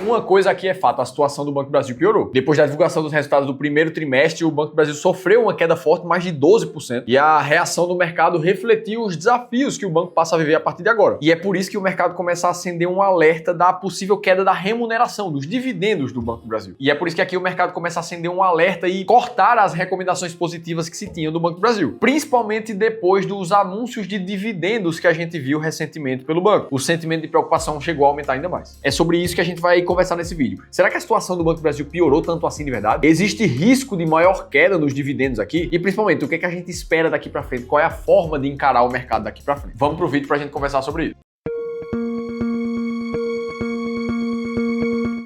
uma coisa aqui é fato, a situação do Banco do Brasil piorou. Depois da divulgação dos resultados do primeiro trimestre, o Banco do Brasil sofreu uma queda forte, mais de 12%, e a reação do mercado refletiu os desafios que o banco passa a viver a partir de agora. E é por isso que o mercado começa a acender um alerta da possível queda da remuneração, dos dividendos do Banco do Brasil. E é por isso que aqui o mercado começa a acender um alerta e cortar as recomendações positivas que se tinham do Banco do Brasil, principalmente depois dos anúncios de dividendos que a gente viu recentemente pelo banco. O sentimento de preocupação chegou a aumentar ainda mais. É sobre isso que a gente vai conversar nesse vídeo. Será que a situação do Banco do Brasil piorou tanto assim de verdade? Existe risco de maior queda nos dividendos aqui? E principalmente, o que a gente espera daqui para frente? Qual é a forma de encarar o mercado daqui para frente? Vamos pro vídeo pra gente conversar sobre isso.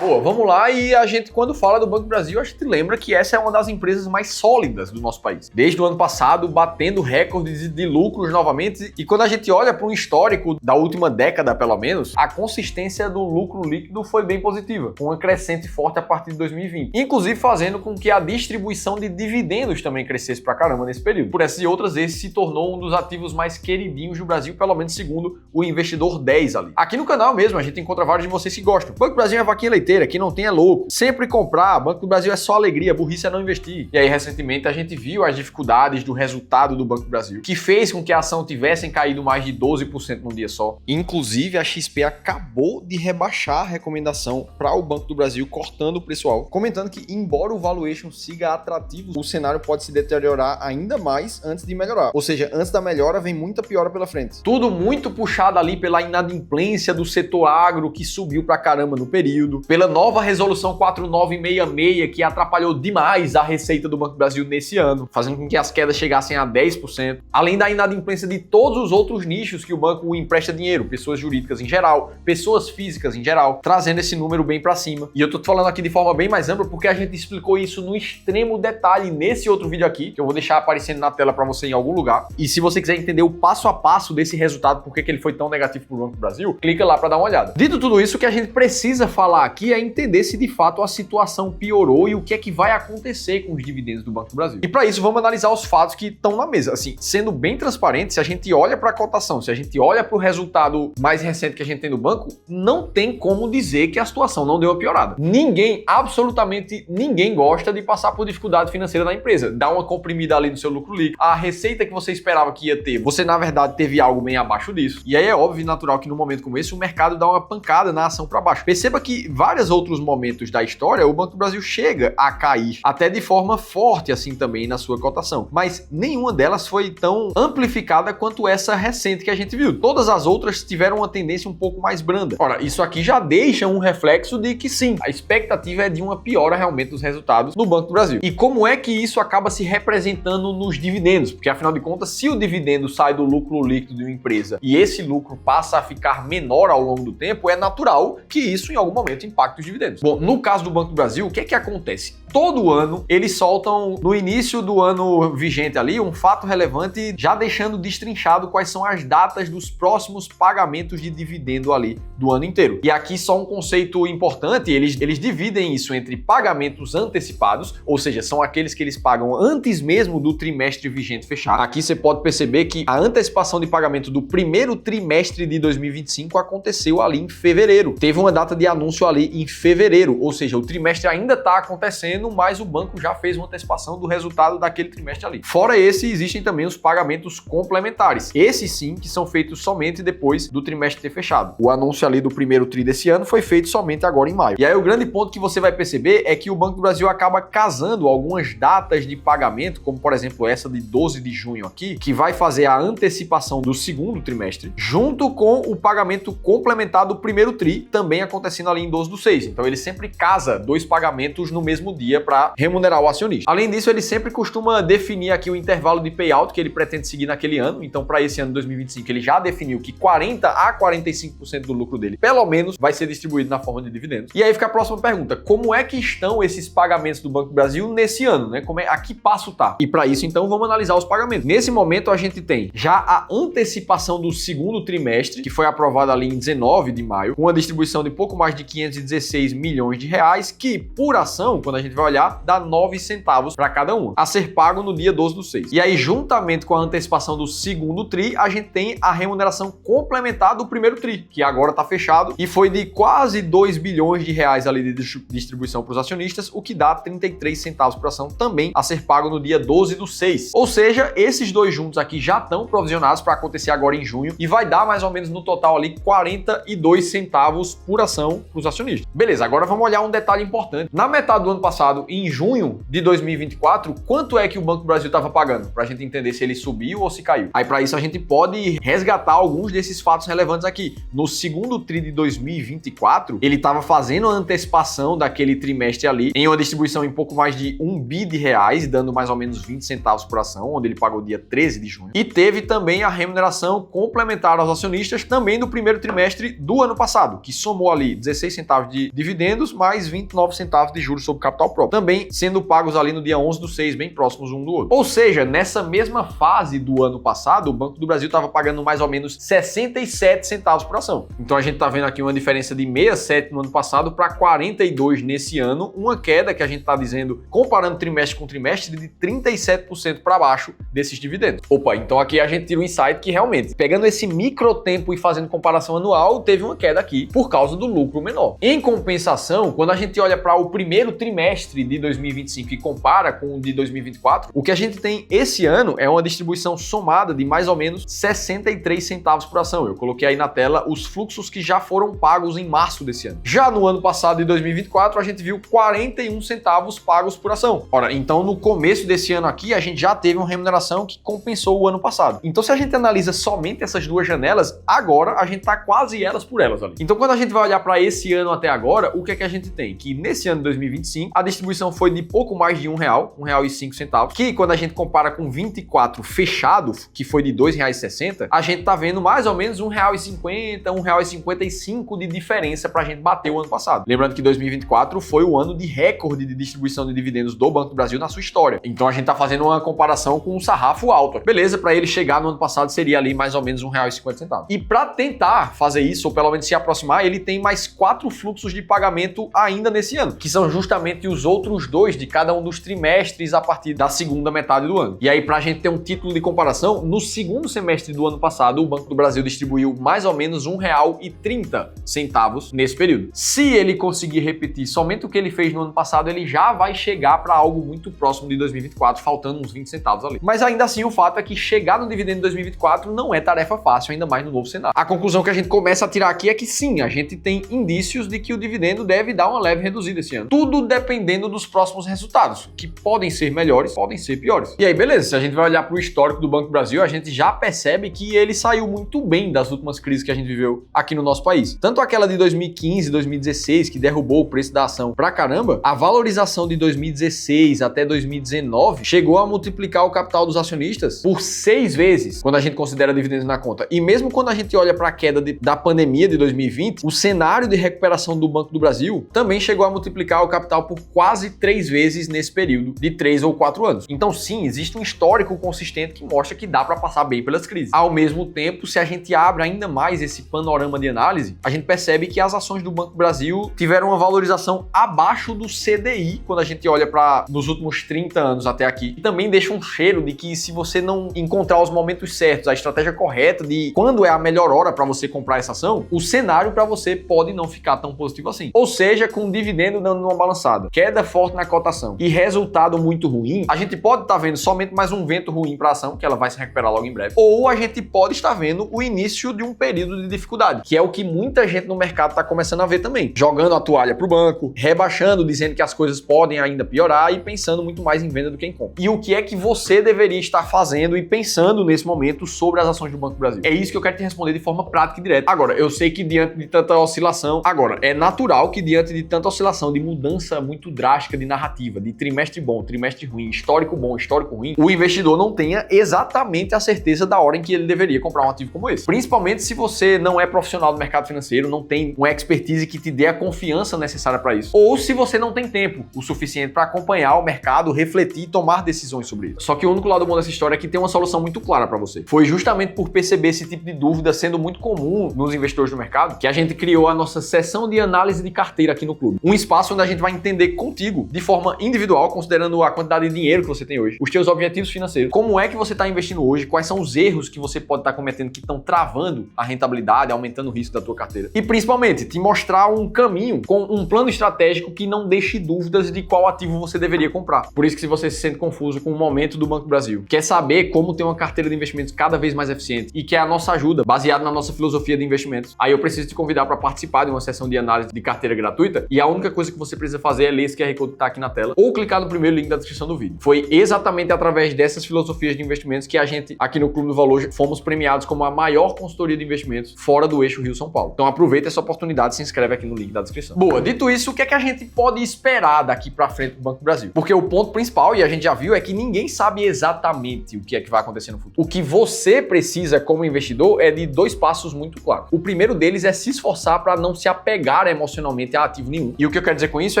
Boa, vamos lá, e a gente, quando fala do Banco do Brasil, a gente lembra que essa é uma das empresas mais sólidas do nosso país. Desde o ano passado, batendo recordes de lucros novamente, e quando a gente olha para um histórico da última década, pelo menos, a consistência do lucro líquido foi bem positiva, com uma crescente forte a partir de 2020, inclusive fazendo com que a distribuição de dividendos também crescesse pra caramba nesse período. Por essas e outras, esse se tornou um dos ativos mais queridinhos do Brasil, pelo menos segundo o investidor 10 ali. Aqui no canal mesmo, a gente encontra vários de vocês que gostam. O Banco do Brasil é uma vaquinha leiteira, quem não tem é louco. Sempre comprar, Banco do Brasil é só alegria, burrice é não investir. E aí, recentemente, a gente viu as dificuldades do resultado do Banco do Brasil, que fez com que a ação tivesse caído mais de 12% num dia só. Inclusive, a XP acabou de rebaixar a recomendação para o Banco do Brasil, cortando o preço-alvo, comentando que, embora o valuation siga atrativo, o cenário pode se deteriorar ainda mais antes de melhorar. Ou seja, antes da melhora, vem muita piora pela frente. Tudo muito puxado ali pela inadimplência do setor agro, que subiu pra caramba no período, pela nova resolução 4966, que atrapalhou demais a receita do Banco do Brasil nesse ano, fazendo com que as quedas chegassem a 10%, além da inadimplência de todos os outros nichos que o banco empresta dinheiro, pessoas jurídicas em geral, pessoas físicas em geral, trazendo esse número bem para cima. E eu tô falando aqui de forma bem mais ampla porque a gente explicou isso no extremo detalhe nesse outro vídeo aqui, que eu vou deixar aparecendo na tela para você em algum lugar. E se você quiser entender o passo a passo desse resultado, por que ele foi tão negativo pro Banco do Brasil, clica lá para dar uma olhada. Dito tudo isso, o que a gente precisa falar aqui é entender se de fato a situação piorou e o que é que vai acontecer com os dividendos do Banco do Brasil. E para isso vamos analisar os fatos que estão na mesa. Assim, sendo bem transparente, se a gente olha para a cotação, se a gente olha para o resultado mais recente que a gente tem no banco, não tem como dizer que a situação não deu uma piorada. Ninguém, absolutamente ninguém gosta de passar por dificuldade financeira na empresa. Dá uma comprimida ali no seu lucro líquido. A receita que você esperava que ia ter, você na verdade teve algo bem abaixo disso. E aí é óbvio e natural que no momento como esse o mercado dá uma pancada na ação para baixo. Perceba que vários outros momentos da história, o Banco do Brasil chega a cair, até de forma forte assim também na sua cotação, mas nenhuma delas foi tão amplificada quanto essa recente que a gente viu. Todas as outras tiveram uma tendência um pouco mais branda. Ora, isso aqui já deixa um reflexo de que sim, a expectativa é de uma piora realmente dos resultados no Banco do Brasil. E como é que isso acaba se representando nos dividendos? Porque afinal de contas, se o dividendo sai do lucro líquido de uma empresa e esse lucro passa a ficar menor ao longo do tempo, é natural que isso em algum momento impacte os dividendos. Bom, no caso do Banco do Brasil, o que é que acontece? Todo ano, eles soltam, no início do ano vigente ali, um fato relevante, já deixando destrinchado quais são as datas dos próximos pagamentos de dividendo ali do ano inteiro. E aqui só um conceito importante, eles dividem isso entre pagamentos antecipados, ou seja, são aqueles que eles pagam antes mesmo do trimestre vigente fechar. Aqui você pode perceber que a antecipação de pagamento do primeiro trimestre de 2025 aconteceu ali em fevereiro. Teve uma data de anúncio ali em fevereiro, ou seja, o trimestre ainda está acontecendo, mas o banco já fez uma antecipação do resultado daquele trimestre ali. Fora esse, existem também os pagamentos complementares. Esses sim, que são feitos somente depois do trimestre ter fechado. O anúncio ali do primeiro tri desse ano foi feito somente agora em maio. E aí o grande ponto que você vai perceber é que o Banco do Brasil acaba casando algumas datas de pagamento, como por exemplo essa de 12 de junho aqui, que vai fazer a antecipação do segundo trimestre, junto com o pagamento complementar do primeiro tri, também acontecendo ali em 12/6. Então ele sempre casa dois pagamentos no mesmo dia para remunerar o acionista. Além disso, ele sempre costuma definir aqui o intervalo de payout que ele pretende seguir naquele ano. Então, para esse ano 2025, ele já definiu que 40 a 45% do lucro dele, pelo menos, vai ser distribuído na forma de dividendos. E aí fica a próxima pergunta: como é que estão esses pagamentos do Banco do Brasil nesse ano, né? A que passo tá? E para isso, então, vamos analisar os pagamentos. Nesse momento, a gente tem já a antecipação do segundo trimestre, que foi aprovada ali em 19 de maio, com uma distribuição de pouco mais de 516 16 milhões de reais, que por ação, quando a gente vai olhar, dá 9 centavos para cada uma, a ser pago no dia 12 do 6. E aí, juntamente com a antecipação do segundo TRI, a gente tem a remuneração complementar do primeiro TRI, que agora está fechado e foi de quase 2 bilhões de reais ali de distribuição para os acionistas, o que dá 33 centavos por ação também a ser pago no dia 12 do 6. Ou seja, esses dois juntos aqui já estão provisionados para acontecer agora em junho e vai dar mais ou menos no total ali 42 centavos por ação para os acionistas. Beleza, agora vamos olhar um detalhe importante. Na metade do ano passado, em junho de 2024, quanto é que o Banco do Brasil estava pagando? Para a gente entender se ele subiu ou se caiu. Aí para isso a gente pode resgatar alguns desses fatos relevantes aqui. No segundo TRI de 2024, ele estava fazendo a antecipação daquele trimestre ali em uma distribuição em pouco mais de 1 bi de reais, dando mais ou menos 20 centavos por ação, onde ele pagou dia 13 de junho. E teve também a remuneração complementar aos acionistas também no primeiro trimestre do ano passado, que somou ali 16 centavos de dividendos mais 29 centavos de juros sobre capital próprio, também sendo pagos ali no dia 11 do 6, bem próximos um do outro. Ou seja, nessa mesma fase do ano passado, o Banco do Brasil estava pagando mais ou menos 67 centavos por ação. Então a gente está vendo aqui uma diferença de 67 no ano passado para 42 nesse ano, uma queda que a gente está dizendo, comparando trimestre com trimestre, de 37% para baixo desses dividendos. Opa, então aqui a gente tira um insight que realmente, pegando esse micro tempo e fazendo comparação anual, teve uma queda aqui por causa do lucro menor. Em compensação, quando a gente olha para o primeiro trimestre de 2025 e compara com o de 2024, o que a gente tem esse ano é uma distribuição somada de mais ou menos 63 centavos por ação. Eu coloquei aí na tela os fluxos que já foram pagos em março desse ano. Já no ano passado, de 2024, a gente viu 41 centavos pagos por ação. Ora, então no começo desse ano aqui, a gente já teve uma remuneração que compensou o ano passado. Então se a gente analisa somente essas duas janelas, agora a gente tá quase elas por elas ali. Então quando a gente vai olhar para esse ano até agora, o que é que a gente tem? Que nesse ano de 2025, a distribuição foi de pouco mais de R$1, R$1,05, que quando a gente compara com 24 fechado, que foi de R$2,60, a gente tá vendo mais ou menos R$1,50, R$1,55 de diferença pra gente bater o ano passado. Lembrando que 2024 foi o ano de recorde de distribuição de dividendos do Banco do Brasil na sua história. Então a gente tá fazendo uma comparação com um sarrafo alto. Beleza, para ele chegar no ano passado seria ali mais ou menos R$1,50. E para tentar fazer isso, ou pelo menos se aproximar, ele tem mais 4 fluxos de pagamento ainda nesse ano, que são justamente os outros 2 de cada um dos trimestres a partir da segunda metade do ano. E aí, pra gente ter um título de comparação, no segundo semestre do ano passado, o Banco do Brasil distribuiu mais ou menos R$1,30 nesse período. Se ele conseguir repetir somente o que ele fez no ano passado, ele já vai chegar para algo muito próximo de 2024, faltando uns 20 centavos ali. Mas ainda assim, o fato é que chegar no dividendo de 2024 não é tarefa fácil, ainda mais no novo cenário. A conclusão que a gente começa a tirar aqui é que sim, a gente tem indícios de que o dividendo deve dar uma leve reduzida esse ano. Tudo dependendo dos próximos resultados, que podem ser melhores, podem ser piores. E aí, beleza, se a gente vai olhar para o histórico do Banco do Brasil, a gente já percebe que ele saiu muito bem das últimas crises que a gente viveu aqui no nosso país. Tanto aquela de 2015, 2016, que derrubou o preço da ação pra caramba, a valorização de 2016 até 2019 chegou a multiplicar o capital dos acionistas por 6 vezes, quando a gente considera dividendos na conta. E mesmo quando a gente olha para a queda da pandemia de 2020, o cenário de recuperação do Banco do Brasil também chegou a multiplicar o capital por quase 3 vezes nesse período de 3 ou 4 anos. Então sim, existe um histórico consistente que mostra que dá para passar bem pelas crises. Ao mesmo tempo, se a gente abre ainda mais esse panorama de análise, a gente percebe que as ações do Banco do Brasil tiveram uma valorização abaixo do CDI, quando a gente olha para nos últimos 30 anos até aqui. E também deixa um cheiro de que se você não encontrar os momentos certos, a estratégia correta de quando é a melhor hora para você comprar essa ação, o cenário para você pode não ficar tão positivo assim. Ou seja, com o dividendo dando uma balançada, queda forte na cotação e resultado muito ruim, a gente pode estar vendo somente mais um vento ruim para a ação, que ela vai se recuperar logo em breve, ou a gente pode estar vendo o início de um período de dificuldade, que é o que muita gente no mercado está começando a ver também, jogando a toalha para o banco, rebaixando, dizendo que as coisas podem ainda piorar e pensando muito mais em venda do que em compra. E o que é que você deveria estar fazendo e pensando nesse momento sobre as ações do Banco do Brasil? É isso que eu quero te responder de forma prática e direta. Agora, eu sei que diante de tanta oscilação, é natural que diante de tanta oscilação, de mudança muito drástica de narrativa, de trimestre bom, trimestre ruim, histórico bom, histórico ruim, o investidor não tenha exatamente a certeza da hora em que ele deveria comprar um ativo como esse. Principalmente se você não é profissional do mercado financeiro, não tem uma expertise que te dê a confiança necessária para isso. Ou se você não tem tempo o suficiente para acompanhar o mercado, refletir e tomar decisões sobre isso. Só que o único lado bom dessa história é que tem uma solução muito clara para você. Foi justamente por perceber esse tipo de dúvida sendo muito comum nos investidores do mercado que a gente criou a nossa sessão de análise de carteira aqui no clube. Um espaço onde a gente vai entender contigo, de forma individual, considerando a quantidade de dinheiro que você tem hoje, os teus objetivos financeiros, como é que você está investindo hoje, quais são os erros que você pode estar cometendo que estão travando a rentabilidade, aumentando o risco da tua carteira. E principalmente, te mostrar um caminho com um plano estratégico que não deixe dúvidas de qual ativo você deveria comprar. Por isso que se você se sente confuso com o momento do Banco do Brasil, quer saber como ter uma carteira de investimentos cada vez mais eficiente e quer a nossa ajuda, baseada na nossa filosofia de investimentos, aí eu preciso te convidar para participar de uma sessão de análise de carteira gratuita e a única coisa que você precisa fazer é ler esse QR Code que está aqui na tela ou clicar no primeiro link da descrição do vídeo. Foi exatamente através dessas filosofias de investimentos que a gente, aqui no Clube do Valor, fomos premiados como a maior consultoria de investimentos fora do eixo Rio-São Paulo. Então aproveita essa oportunidade e se inscreve aqui no link da descrição. Boa, dito isso, o que é que a gente pode esperar daqui para frente do Banco do Brasil? Porque o ponto principal, e a gente já viu, é que ninguém sabe exatamente o que é que vai acontecer no futuro. O que você precisa como investidor é de dois passos muito claros. O primeiro deles é se esforçar para não se apegar emocionalmente a ativo nenhum. E o que eu quero dizer com isso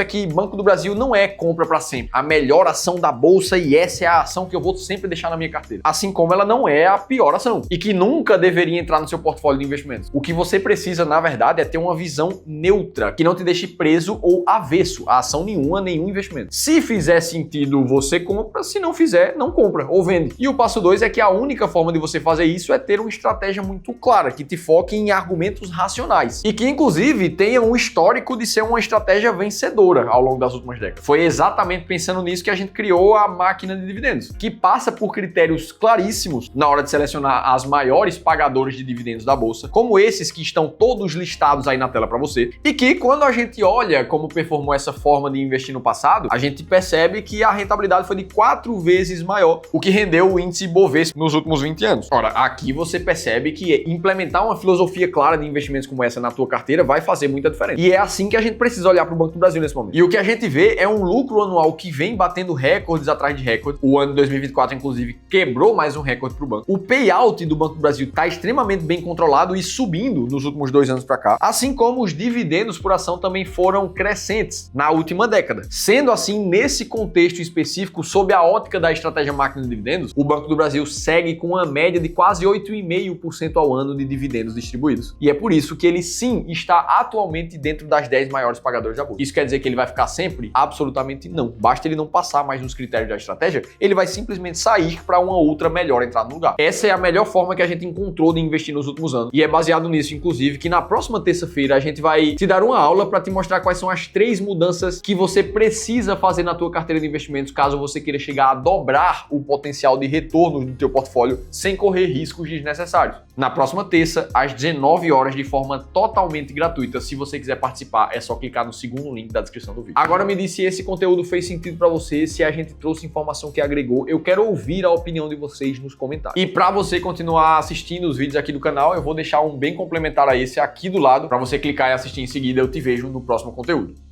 é que Banco do Brasil não é compra para sempre, a melhor ação da bolsa e essa é a ação que eu vou sempre deixar na minha carteira. Assim como ela não é a pior ação e que nunca deveria entrar no seu portfólio de investimentos. O que você precisa, na verdade, é ter uma visão neutra, que não te deixe preso ou avesso a ação nenhuma, nenhum investimento. Se fizer sentido, você compra, se não fizer, não compra ou vende. E o passo 2 é que a única forma de você fazer isso é ter uma estratégia muito clara, que te foque em argumentos racionais e que, inclusive, tenha um histórico de ser uma estratégia vencedora ao longo das últimas décadas. Foi exatamente pensando nisso que a gente criou a máquina de dividendos, que passa por critérios claríssimos na hora de selecionar as maiores pagadoras de dividendos da bolsa, como esses que estão todos listados aí na tela para você, e que quando a gente olha como performou essa forma de investir no passado, a gente percebe que a rentabilidade foi de 4 vezes maior, o que rendeu o índice Bovespa nos últimos 20 anos. Ora, aqui você percebe que implementar uma filosofia clara de investimentos como essa na tua carteira vai fazer muita diferença. E é assim que a gente precisa olhar para o Banco do Brasil nesse momento. E o que a gente vê é um lucro anual que vem batendo recordes atrás de recorde. O ano de 2024, inclusive, quebrou mais um recorde para o banco. O payout do Banco do Brasil está extremamente bem controlado e subindo nos últimos 2 anos para cá, assim como os dividendos por ação também foram crescentes na última década. Sendo assim, nesse contexto específico, sob a ótica da estratégia máquina de dividendos, o Banco do Brasil segue com uma média de quase 8,5% ao ano de dividendos distribuídos. E é por isso que ele sim está atualmente dentro das 10 maiores pagadoras da bolsa. Isso quer dizer que ele vai ficar sempre? Absolutamente não. Basta ele não passar mais nos critérios da estratégia, ele vai simplesmente sair para uma outra melhor entrar no lugar. Essa é a melhor forma que a gente encontrou de investir nos últimos anos. E é baseado nisso, inclusive, que na próxima terça-feira a gente vai te dar uma aula para te mostrar quais são as 3 mudanças que você precisa fazer na tua carteira de investimentos caso você queira chegar a dobrar o potencial de retornos do teu portfólio sem correr riscos desnecessários. Na próxima terça, às 19 horas, de forma totalmente gratuita. Se você quiser participar, é só clicar no segundo link da descrição do vídeo. Agora me diz se esse conteúdo fez sentido para você, se a gente trouxe informação que agregou. Eu quero ouvir a opinião de vocês nos comentários. E para você continuar assistindo os vídeos aqui do canal, eu vou deixar um bem complementar a esse aqui do lado, para você clicar e assistir em seguida. Eu te vejo no próximo conteúdo.